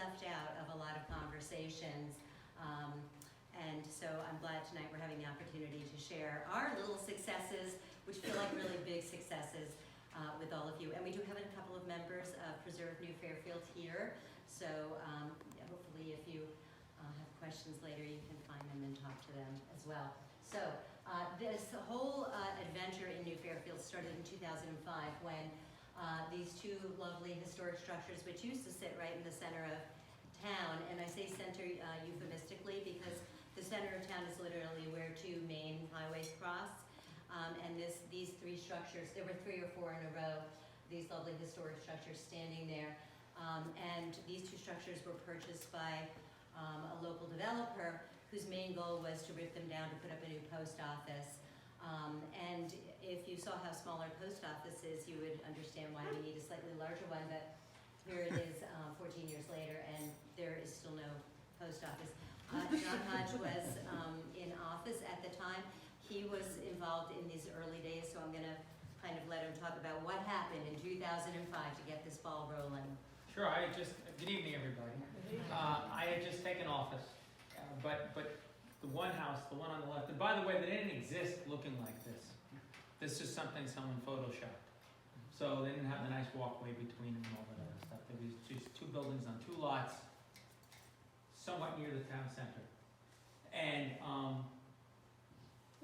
left out of a lot of conversations. And so I'm glad tonight we're having the opportunity to share our little successes, which feel like really big successes, with all of you. And we do have a couple of members of Preserve New Fairfield here. So hopefully if you have questions later, you can find them and talk to them as well. So this whole adventure in New Fairfield started in 2005 when these two lovely historic structures, which used to sit right in the center of town, and I say center euphemistically because the center of town is literally where two main highways cross. And these three structures, there were 3 or 4 in a row, these lovely historic structures standing there. And these two structures were purchased by a local developer whose main goal was to rip them down to put up a new post office. And if you saw how small our post office is, you would understand why we need a slightly larger one, but here it is 14 years later, and there is still no post office. John Hodge was in office at the time. He was involved in these early days, so I'm going to kind of let him talk about what happened in 2005 to get this ball rolling. Sure, good evening everybody. I had just taken office, but the one house, the one on the left, and by the way, they didn't exist looking like this. This is something someone photoshopped. So they didn't have the nice walkway between them and all that other stuff. There was just 2 buildings on 2 lots, somewhat near the town center. And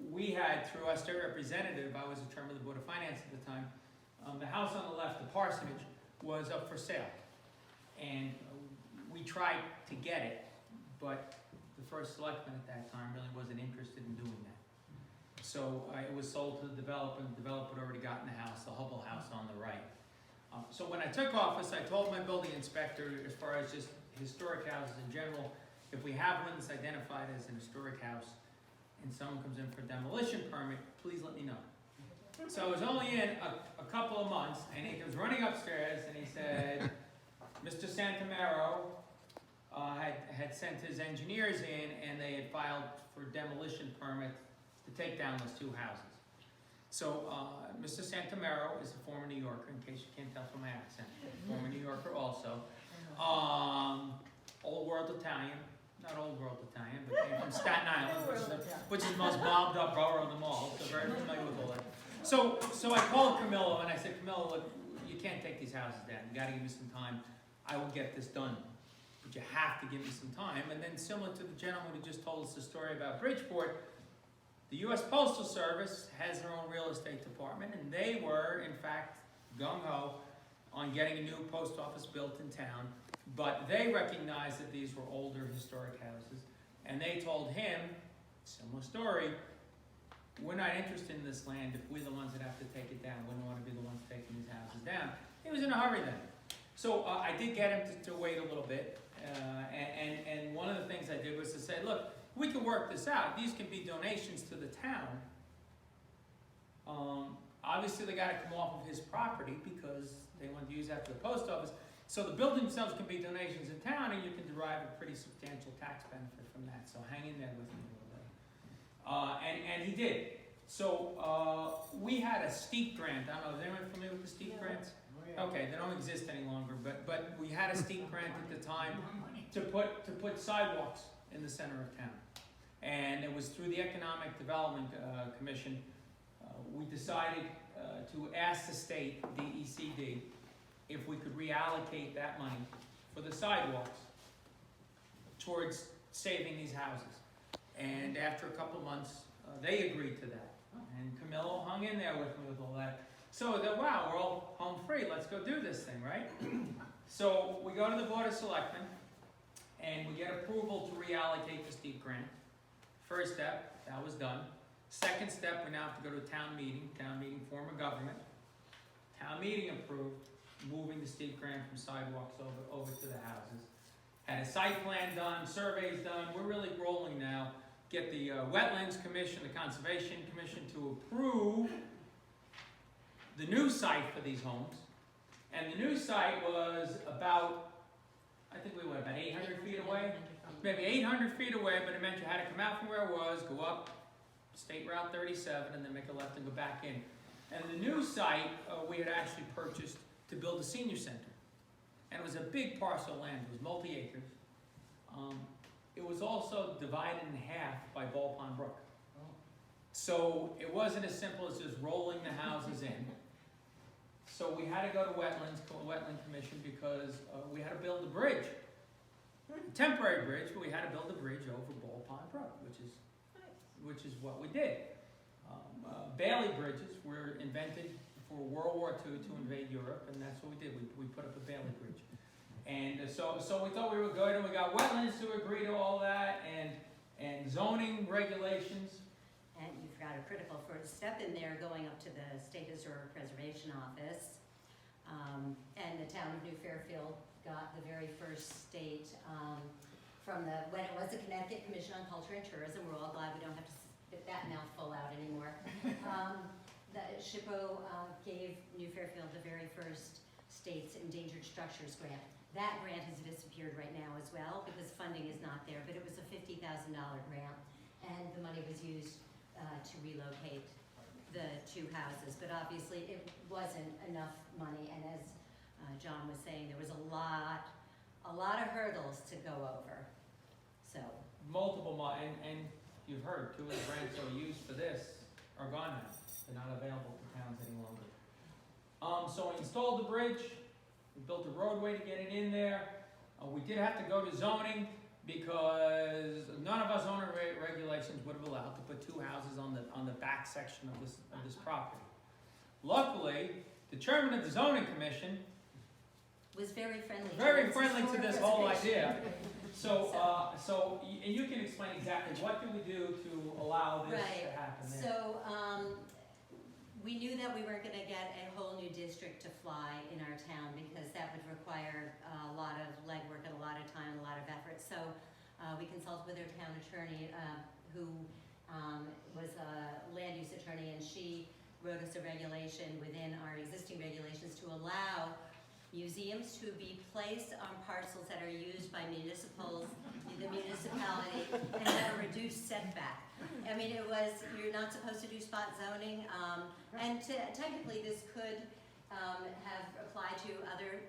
we had, through our state representative, I was a chairman of the Board of Finance at the time, the house on the left, the Parsonage, was up for sale. And we tried to get it, but the first selectman at that time really wasn't interested in doing that. So it was sold to the developer, and the developer had already gotten the house, the Hubbell house on the right. So when I took office, I told my building inspector, as far as just historic houses in general, if we have one that's identified as an historic house and someone comes in for a demolition permit, please let me know. So I was only in a couple of months, and he was running upstairs, and he said, Mr. Santamero had sent his engineers in, and they had filed for demolition permit to take down those 2 houses. So Mr. Santamero is a former New Yorker, in case you can't tell from my accent, former New Yorker also. Old world Italian, not old world Italian, but came from Staten Island, which is the most bombed up borough of them all, so very familiar with all that. So I called Camillo and I said, Camillo, look, you can't take these houses down. You gotta give me some time. I will get this done, but you have to give me some time. And then similar to the gentleman who just told us the story about Bridgeport, the U.S. Postal Service has their own real estate department, and they were, in fact, gung-ho on getting a new post office built in town. But they recognized that these were older historic houses, and they told him, similar story, we're not interested in this land if we're the ones that have to take it down. We don't want to be the ones taking these houses down. He was in a hurry then. So I did get him to wait a little bit, and one of the things I did was to say, look, we can work this out. These can be donations to the town. Obviously, they got to come off of his property because they want to use that for the post office. So the buildings themselves can be donations in town, and you can derive a pretty substantial tax benefit from that. So hang in there with me a little bit. And he did. So we had a steep grant. I don't know, is anyone familiar with the steep grants? Okay, they don't exist any longer, but we had a steep grant at the time to put sidewalks in the center of town. And it was through the Economic Development Commission, we decided to ask the state, DECD, if we could reallocate that money for the sidewalks towards saving these houses. And after a couple of months, they agreed to that. And Camillo hung in there with me with all that. So that, wow, we're all home free, let's go do this thing, right? So we go to the Board of Selectmen, and we get approval to reallocate the steep grant. First step, that was done. Second step, we now have to go to a town meeting form of government. Town meeting approved, moving the steep grant from sidewalks over to the houses. Had a site plan done, surveys done, we're really rolling now. Get the Wetlands Commission, the Conservation Commission to approve the new site for these homes. And the new site was about, I think we were about 800 feet away? Maybe 800 feet away, but it meant you had to come out from where it was, go up State Route 37, and then make a left and go back in. And the new site we had actually purchased to build a senior center. and it was a big parcel of land, it was multi-acres. It was also divided in half by Ball Pond Brook. So it wasn't as simple as just rolling the houses in. So we had to go to Wetland Commission, because we had to build a bridge. A temporary bridge, but we had to build a bridge over Ball Pond Brook, which is what we did. Bailey bridges were invented for World War II to invade Europe, and that's what we did. We put up a Bailey bridge. And so we thought we were good, and we got wetlands to agree to all that, and zoning regulations. And you forgot a critical first step in there, going up to the State Historic Preservation Office. And the town of New Fairfield got the very first state from when it was the Connecticut Commission on Culture and Tourism. We're all glad we don't have to spit that mouthful out anymore. The SHPO gave New Fairfield the very first state's Endangered Structures grant. That grant has disappeared right now as well, because funding is not there, but it was a $50,000 grant, and the money was used to relocate the two houses. But obviously it wasn't enough money, and as John was saying, there was a lot of hurdles to go over. So Multiple, and you've heard, 2 of the grants that were used for this are gone now. They're not available to towns any longer. So we installed the bridge, we built a roadway to get it in there. We did have to go to zoning, because none of our zoning regulations would have allowed to put 2 houses on the back section of this property. Luckily, the chairman of the zoning commission was very friendly. To this whole idea. So and you can explain exactly what do we do to allow this to happen there. So we knew that we weren't going to get a whole new district to fly in our town, because that would require a lot of legwork and a lot of time, a lot of effort. So we consulted with our town attorney, who was a land use attorney, and she wrote us a regulation within our existing regulations to allow museums to be placed on parcels that are used by the municipality, and have a reduced setback. I mean, you're not supposed to do spot zoning, and technically this could have applied to other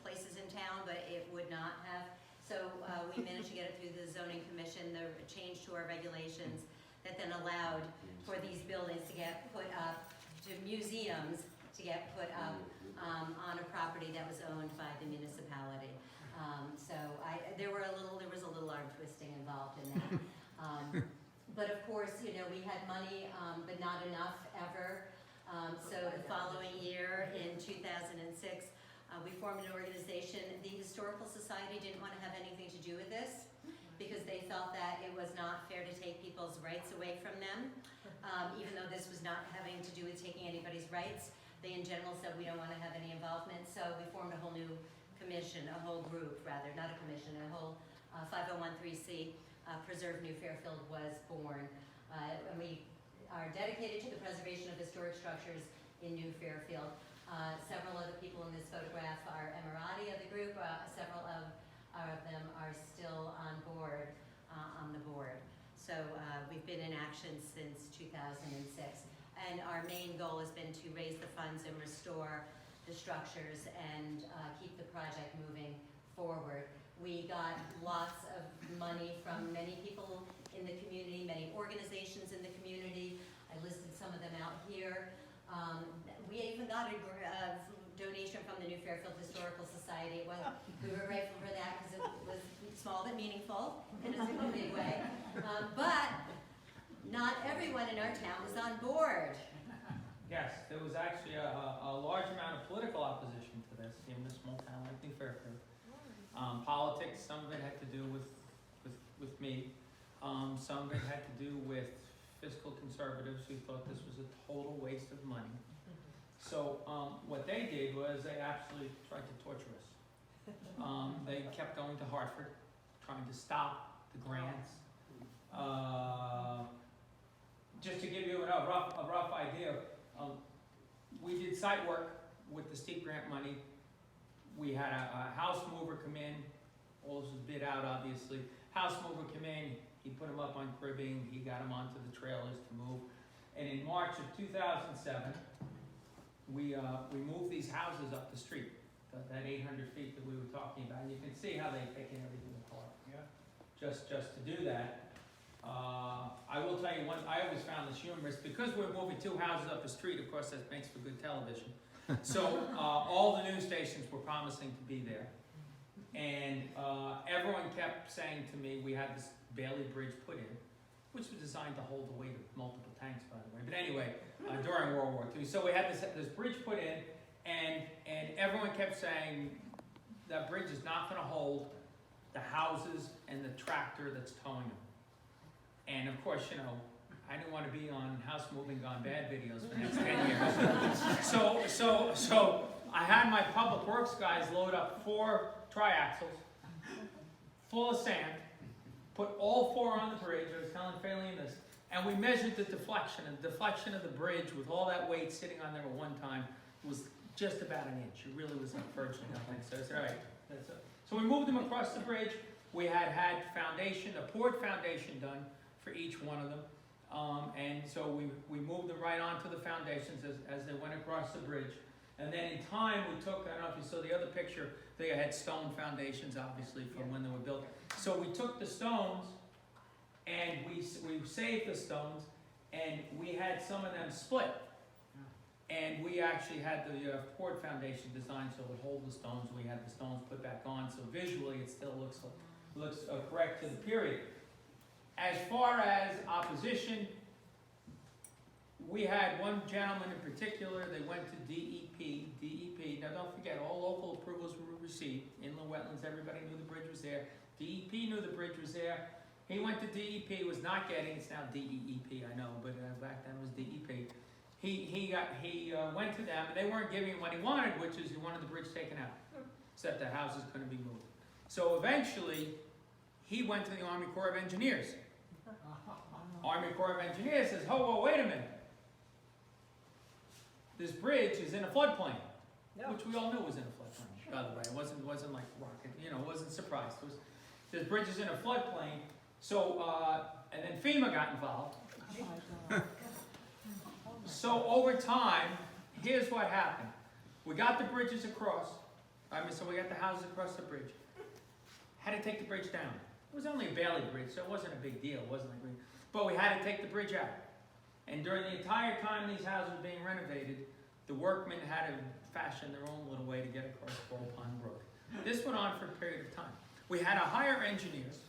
places in town, but it would not have. So we managed to get it through the zoning commission, the change to our regulations that then allowed for these buildings to get put up, to museums to get put up on a property that was owned by the municipality. So there was a little arm twisting involved in that. But of course, we had money, but not enough ever. So the following year, in 2006, we formed an organization. The Historical Society didn't want to have anything to do with this, because they felt that it was not fair to take people's rights away from them. Even though this was not having to do with taking anybody's rights, they in general said we don't want to have any involvement. So we formed a whole new commission, a whole group rather, not a commission, a whole 501(c)(3) Preserve New Fairfield was born. And we are dedicated to the preservation of historic structures in New Fairfield. Several of the people in this photograph are Emirati of the group. Several of them are still on board, on the board. So we've been in action since 2006. And our main goal has been to raise the funds and restore the structures and keep the project moving forward. We got lots of money from many people in the community, many organizations in the community. I listed some of them out here. We even got a donation from the New Fairfield Historical Society. We were grateful for that, because it was small but meaningful in a big way. But not everyone in our town was on board. Yes, there was actually a large amount of political opposition to this, even in a small town like New Fairfield. Politics, some of it had to do with me. Some of it had to do with fiscal conservatives who thought this was a total waste of money. So what they did was they absolutely tried to torture us. They kept going to Hartford, trying to stop the grants. Just to give you a rough idea, we did site work with the steep grant money. We had a house mover come in. All this was bid out, obviously. House mover come in. He put them up on cribbing. He got them onto the trailers to move. And in March of 2007, we moved these houses up the street. that 800 feet that we were talking about. And you can see how they've taken everything apart. Yeah. Just to do that. I will tell you one, I always found this humorous, because we're moving 2 houses up the street, of course, that makes for good television. So, all the news stations were promising to be there. And, everyone kept saying to me, we had this Bailey Bridge put in, which was designed to hold the weight of multiple tanks, by the way. But anyway, during World War II. So we had this bridge put in, and everyone kept saying, that bridge is not gonna hold the houses and the tractor that's towing them. And of course, you know, I didn't want to be on House Moving Gone Bad videos for the next 10 years. So I had my public works guys load up 4 triaxles full of sand, put all 4 on the bridge. I was telling Fairfield this, and we measured the deflection. And the deflection of the bridge with all that weight sitting on there at one time was just about an inch. It really was virtually nothing. So I said, all right, that's it. So we moved them across the bridge. We had foundation, a poured foundation done for each one of them. And so we moved them right onto the foundations as they went across the bridge. And then in time we took, I don't know if you saw the other picture, they had stone foundations obviously from when they were built. So we took the stones and we saved the stones, and we had some of them split. And we actually had the poured foundation designed so it would hold the stones. We had the stones put back on, so visually it still looks correct to the period. As far as opposition, we had one gentleman in particular, they went to DEP. Now don't forget, all local approvals were received. Inland wetlands, everybody knew the bridge was there. DEP knew the bridge was there. He went to DEP, was not getting, it's now DEEP, I know, but back then it was DEP. He went to them, and they weren't giving him what he wanted, which is he wanted the bridge taken out, except the houses couldn't be moved. So eventually, he went to the Army Corps of Engineers. Army Corps of Engineers says, whoa, wait a minute. This bridge is in a floodplain, which we all knew was in a floodplain, by the way. It wasn't like rocket, you know, it wasn't surprised. This bridge is in a floodplain, so, and then FEMA got involved. So over time, here's what happened. We got the bridges across, so we got the houses across the bridge. Had to take the bridge down. It was only a Bailey bridge, so it wasn't a big deal, it wasn't like but we had to take the bridge out. And during the entire time these houses were being renovated, the workmen had to fashion their own little way to get across Ball Pond Brook. This went on for a period of time. We had to hire engineers.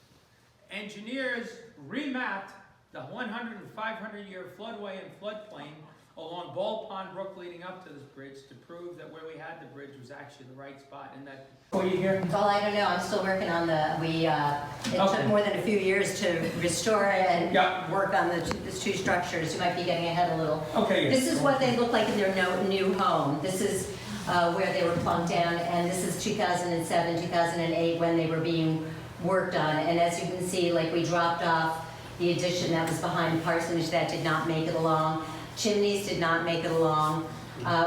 Engineers remapped the 100 and 500-year floodway and floodplain along Ball Pond Brook leading up to this bridge to prove that where we had the bridge was actually the right spot and that... Oh, you here? Well, I don't know, I'm still working on it took more than a few years to restore and work on the 2 structures. You might be getting ahead a little. Okay. This is what they look like in their new home. This is where they were plunked down, and this is 2007, 2008 when they were being worked on. And as you can see, like we dropped off the addition that was behind Parsonage that did not make it along. Chimneys did not make it along.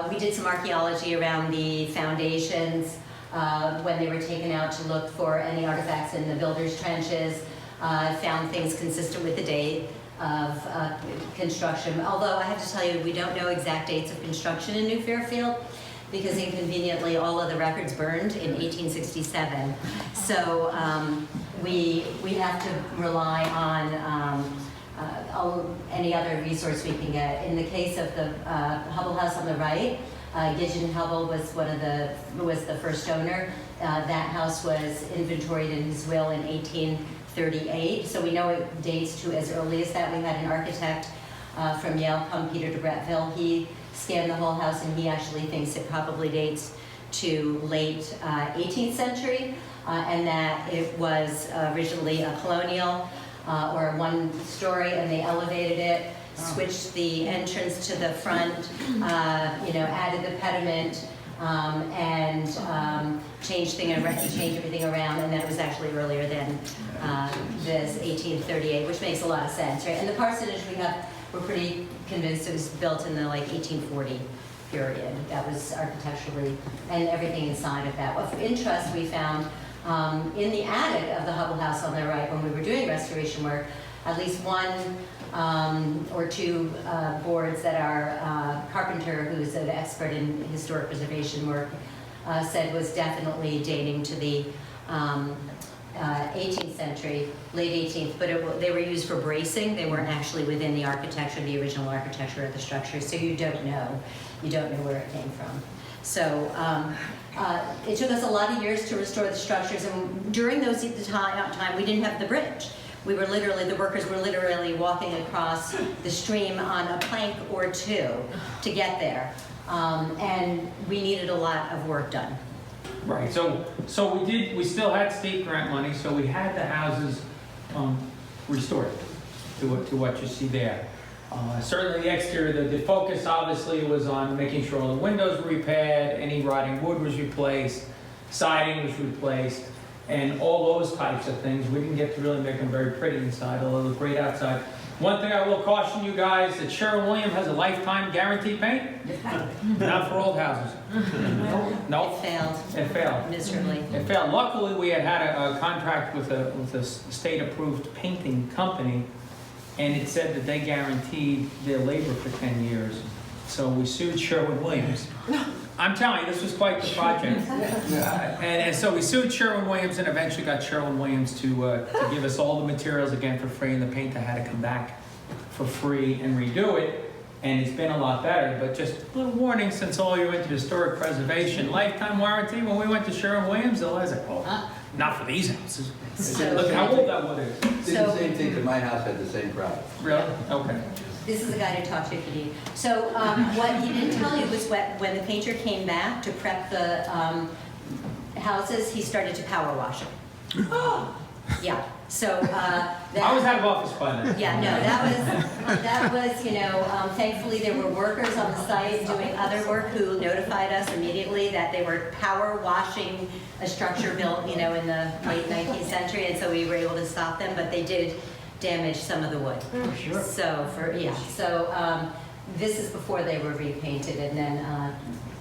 We did some archaeology around the foundations when they were taken out to look for any artifacts in the builders' trenches. Found things consistent with the date of construction. Although I have to tell you, we don't know exact dates of construction in New Fairfield because inconveniently all of the records burned in 1867. So we have to rely on any other resource we can get. In the case of the Hubbell house on the right, Gideon Hubbell was the first owner. That house was inventoried in his will in 1838, so we know it dates to as early as that. We had an architect from Yale come, Peter de Bretteville. He scanned the whole house, and he actually thinks it probably dates to late 18th century, and that it was originally a colonial or 1-story, and they elevated it, switched the entrance to the front, added the pediment, and changed everything around, and that was actually earlier than this 1838, which makes a lot of sense, right? And the parsonage we're pretty convinced it was built in the 1840 period. That was architecturally, and everything inside of that. Of interest, we found in the attic of the Hubbell house on the right, when we were doing restoration work, at least 1 or 2 boards that our carpenter, who's an expert in historic preservation work, said was definitely dating to the 18th century, late 18th, but they were used for bracing. They weren't actually within the architecture, the original architecture of the structure, so you don't know where it came from. So it took us a lot of years to restore the structures, and during the time we didn't have the bridge. The workers were literally walking across the stream on a plank or two to get there, and we needed a lot of work done. Right, so we still had state grant money, so we had the houses restored to what you see there. Certainly the exterior, the focus obviously was on making sure all the windows were repaired, any rotting wood was replaced, siding was replaced, and all those types of things. We didn't get to really make them very pretty inside, although they look great outside. One thing I will caution you guys, that Sherwin-Williams has a lifetime guarantee paint. Not for old houses. No. It failed. It failed. Miserably. It failed. Luckily, we had a contract with a state-approved painting company, and it said that they guaranteed their labor for 10 years. So we sued Sherwin-Williams. I'm telling you, this was quite the project. And so we sued Sherwin-Williams and eventually got Sherwin-Williams to give us all the materials again for free, and the painter had to come back for free and redo it. And it's been a lot better, but just a little warning, since all you're into historic preservation, lifetime warranty. When we went to Sherwin-Williams, they was like, oh, not for these houses. Look at how old that wood is. Did the same thing, because my house had the same problem. Really? Okay. This is the guy to talk to if you need. So what he didn't tell you was when the painter came back to prep the houses, he started to power wash it. Yeah. So I was out of office by then. yeah, no, that was thankfully there were workers on the site doing other work who notified us immediately that they were power washing a structure built in the late 19th century, and so we were able to stop them, but they did damage some of the wood. Sure. So this is before they were repainted, and then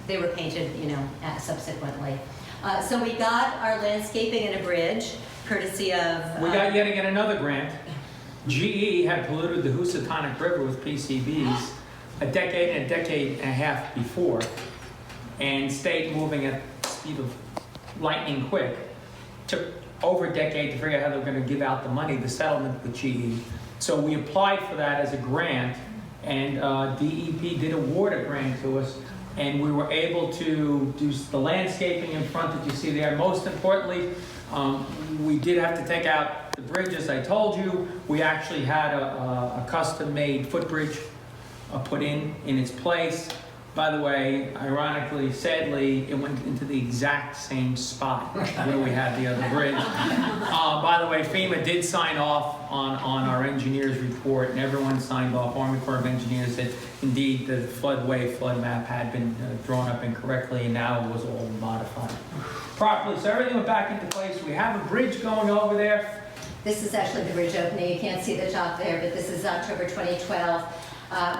they were painted subsequently. So we got our landscaping and a bridge, courtesy of... We got yet again another grant. GE had polluted the Housatonic River with PCBs a decade and a half before, and stayed moving at the speed of lightning quick. Took over a decade to figure out how they were going to give out the money, the settlement with GE. So we applied for that as a grant, and DEP did award a grant to us, and we were able to do the landscaping in front that you see there. Most importantly, we did have to take out the bridge, as I told you. We actually had a custom-made footbridge put in its place. By the way, ironically, sadly, it went into the exact same spot where we had the other bridge. By the way, FEMA did sign off on our engineer's report, and everyone signed off. Army Corps of Engineers that indeed the flood map had been drawn up incorrectly, and now it was all modified properly. So everything went back into place. We have a bridge going over there. This is actually the bridge opening. You can't see the top there, but this is October 2012.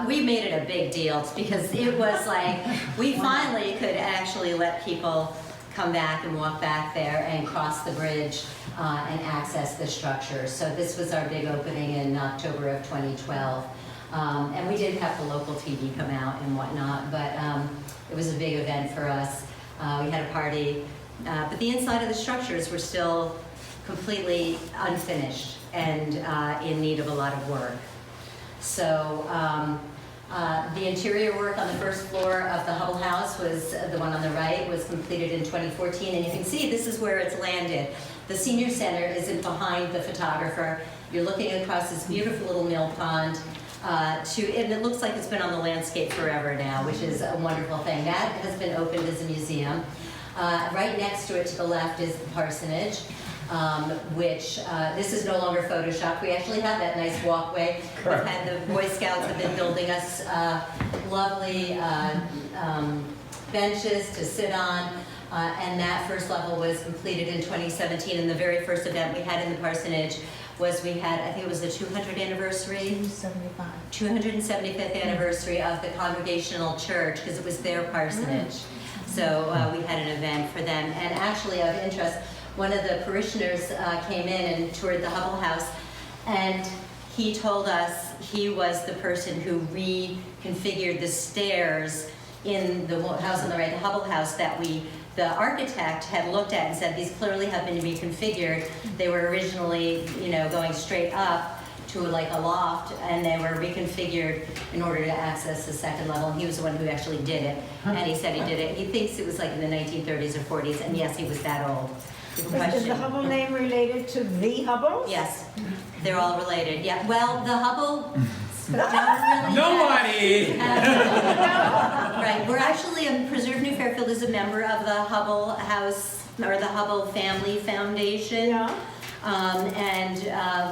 We made it a big deal because it was like we finally could actually let people come back and walk back there and cross the bridge and access the structure. So this was our big opening in October of 2012. And we did have the local TV come out and whatnot, but it was a big event for us. We had a party, but the inside of the structures were still completely unfinished and in need of a lot of work. So the interior work on the first floor of the Hubbell house was the one on the right, was completed in 2014, and you can see this is where it's landed. The senior center is in behind the photographer. You're looking across this beautiful little mill pond and it looks like it's been on the landscape forever now, which is a wonderful thing. That has been opened as a museum. Right next to it to the left is the Parsonage. Which this is no longer photoshopped. We actually have that nice walkway. Correct. We've had the Boy Scouts have been building us lovely benches to sit on, and that first level was completed in 2017. And the very first event we had in the Parsonage was I think it was the 200th anniversary? 275th anniversary of the Congregational Church, because it was their parsonage. So we had an event for them. And actually, of interest, one of the parishioners came in and toured the Hubbell house, and he told us he was the person who reconfigured the stairs in the house on the right, the Hubbell house, that we the architect had looked at and said, these clearly have been reconfigured. They were originally, going straight up to like a loft, and they were reconfigured in order to access the second level, and he was the one who actually did it. And he said he did it. He thinks it was like in the 1930s or 40s, and yes, he was that old. Is the Hubbell name related to the Hubbell? Yes, they're all related. Yeah, well, the Hubbell don't really Nobody! Right, we're actually, Preserve New Fairfield is a member of the Hubbell House, or the Hubbell Family Foundation. Yeah. And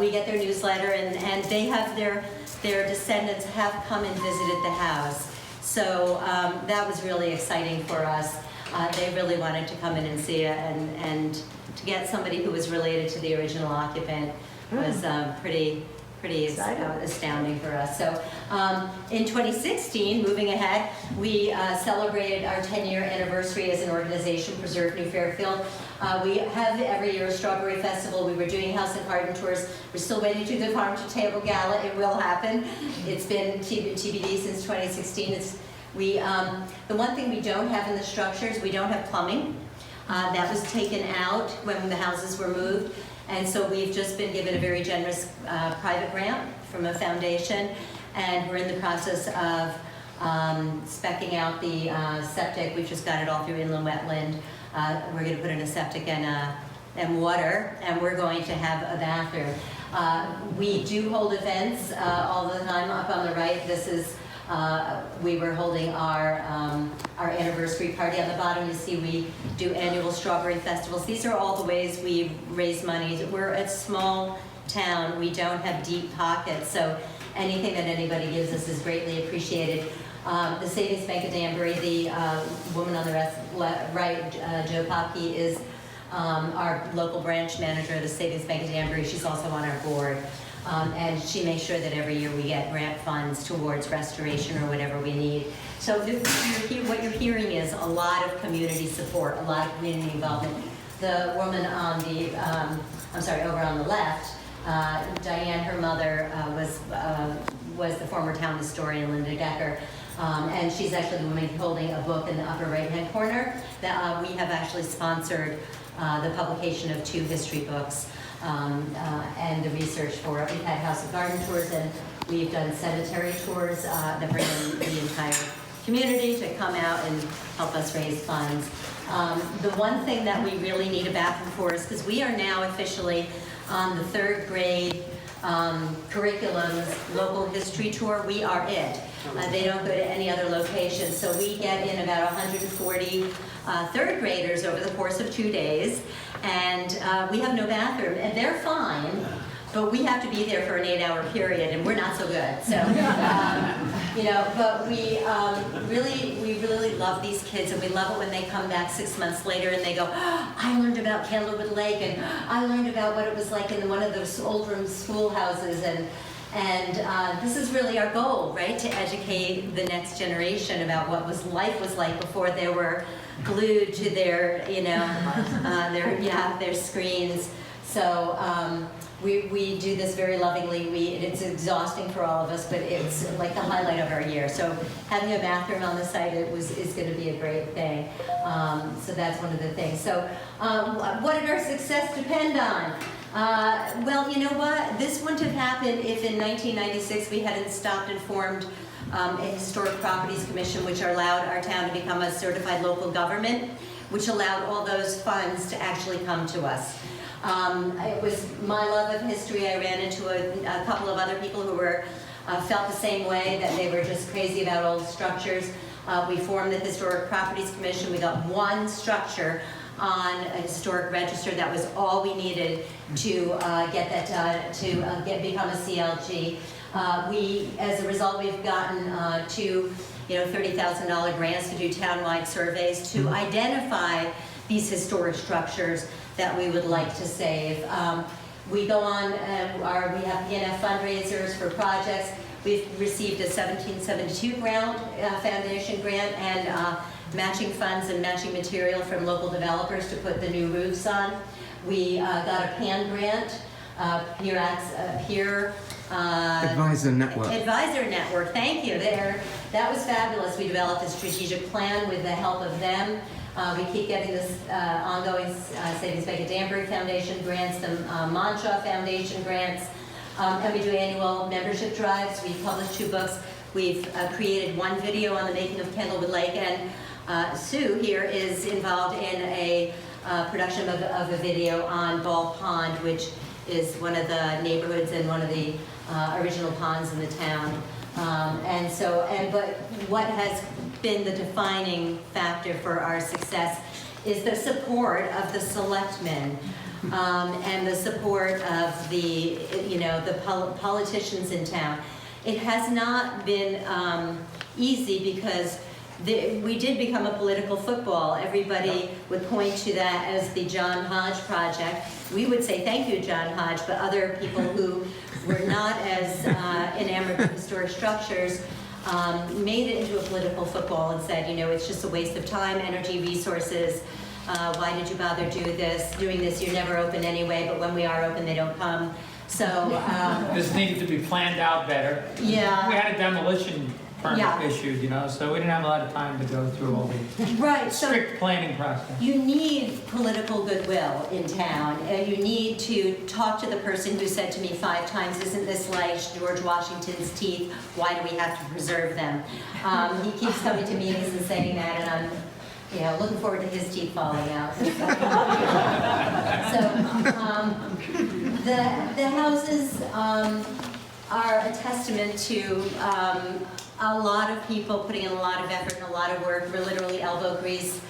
we get their newsletter, and they have their descendants have come and visited the house. So that was really exciting for us. They really wanted to come in and see it, and to get somebody who was related to the original occupant was pretty astounding for us. So in 2016, moving ahead, we celebrated our 10-year anniversary as an organization, Preserve New Fairfield. We have every year a strawberry festival. We were doing house and garden tours. We're still waiting to do the farm to table gala. It will happen. It's been TBD since 2016. The one thing we don't have in the structures, we don't have plumbing. That was taken out when the houses were moved. And so we've just been given a very generous private grant from a foundation, and we're in the process of speccing out the septic. We've just got it all through inland wetland. We're going to put in a septic and water, and we're going to have a bathroom. We do hold events all the time. Up on the right, this is we were holding our anniversary party. On the bottom, you see we do annual strawberry festivals. These are all the ways we raise money. We're a small town. We don't have deep pockets, so anything that anybody gives us is greatly appreciated. The Savings Bank of Danbury, the woman on the right, Jo Popke, is our local branch manager of the Savings Bank of Danbury. She's also on our board. And she makes sure that every year we get grant funds towards restoration or whatever we need. So what you're hearing is a lot of community support, a lot of community involvement. The woman on the, over on the left, Diane, her mother was the former town historian, Linda Decker. And she's actually the woman holding a book in the upper right-hand corner that we have actually sponsored the publication of 2 history books. And the research for it. We've had house and garden tours, and we've done cemetery tours that bring in the entire community to come out and help us raise funds. The one thing that we really need a bathroom for is because we are now officially on the 3rd grade curriculum's local history tour. We are it. They don't go to any other location. So we get in about 140 3rd graders over the course of 2 days. And we have no bathroom, and they're fine, but we have to be there for an 8-hour period, and we're not so good. So, but we really love these kids, and we love it when they come back 6 months later and they go, oh, I learned about Candlewood Lake, and I learned about what it was like in one of those old room schoolhouses, and this is really our goal, right? To educate the next generation about what life was like before they were glued to their, their screens. So we do this very lovingly. It's exhausting for all of us, but it's like the highlight of our year. So having a bathroom on the site is going to be a great thing. So that's one of the things. So what did our success depend on? Well, you know what? This wouldn't have happened if in 1996 we hadn't stopped and formed a Historic Properties Commission, which allowed our town to become a certified local government, which allowed all those funds to actually come to us. It was my love of history. I ran into a couple of other people who were felt the same way, that they were just crazy about old structures. We formed the Historic Properties Commission. We got one structure on a historic register. That was all we needed to get that become a CLG. As a result, we've gotten 2 $30,000 grants to do townwide surveys to identify these historic structures that we would like to save. We go on, we have PNF fundraisers for projects. We've received a 1772 foundation grant and matching funds and matching material from local developers to put the new roofs on. We got a PAN grant, Advisor Network. Advisor Network, thank you. That was fabulous. We developed a strategic plan with the help of them. We keep getting this ongoing Savings Bank of Danbury Foundation grants, the Monshaw Foundation grants, and we do annual membership drives. We've published 2 books. We've created 1 video on the making of Candlewood Lake, and Sue here is involved in a production of a video on Ball Pond, which is one of the neighborhoods and one of the original ponds in the town. But what has been the defining factor for our success is the support of the selectmen and the support of the politicians in town. It has not been easy because we did become a political football. Everybody would point to that as the John Hodge project. We would say thank you, John Hodge, but other people who were not as enamored with historic structures made it into a political football and said, it's just a waste of time, energy, resources. Why did you bother doing this? You're never open anyway, but when we are open, they don't come. So this needed to be planned out better. Yeah. We had a demolition permit issued, so we didn't have a lot of time to go through all the strict planning process. You need political goodwill in town, and you need to talk to the person who said to me 5 times, "Isn't this like George Washington's teeth? Why do we have to preserve them?" He keeps coming to meetings and saying that, and I'm looking forward to his teeth falling out. The houses are a testament to a lot of people putting in a lot of effort and a lot of work. We're literally elbow grease,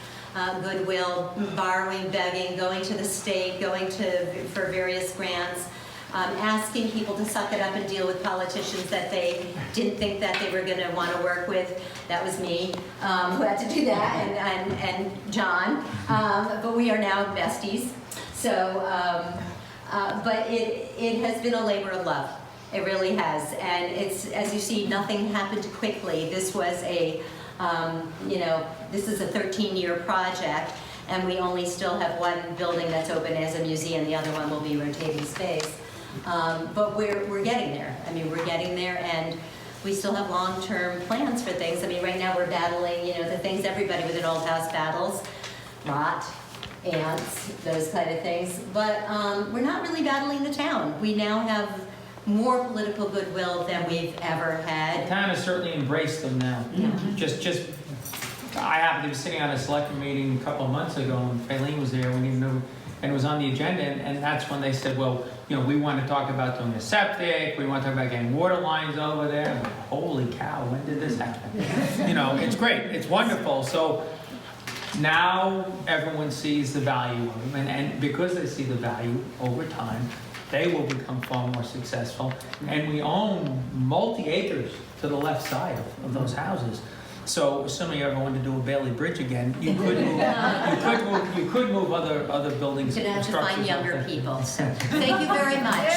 goodwill, borrowing, begging, going to the state, for various grants, asking people to suck it up and deal with politicians that they didn't think that they were going to want to work with. That was me, who had to do that, and John. But we are now besties. So, but it has been a labor of love. It really has, and it's, as you see, nothing happened quickly. This was this is a 13-year project, and we only still have 1 building that's open as a museum. The other one will be rotating space. But we're getting there. I mean, we're getting there, and we still have long-term plans for things. I mean, right now we're battling, the things everybody with an old house battles, rot, ants, those kind of things. But we're not really battling the town. We now have more political goodwill than we've ever had. The town has certainly embraced them now. Yeah. I happened to be sitting on a selectment meeting a couple of months ago, and Faylene was there, and it was on the agenda, and that's when they said, well, we want to talk about doing a septic, we want to talk about getting water lines over there. I'm like, holy cow, when did this happen? It's great, it's wonderful. So now everyone sees the value of them, and because they see the value over time, they will become far more successful. And we own multi-acres to the left side of those houses. So assuming you ever wanted to do a Bailey Bridge again, you could move other buildings. You're going to have to find structures younger like that. people. So thank you very much.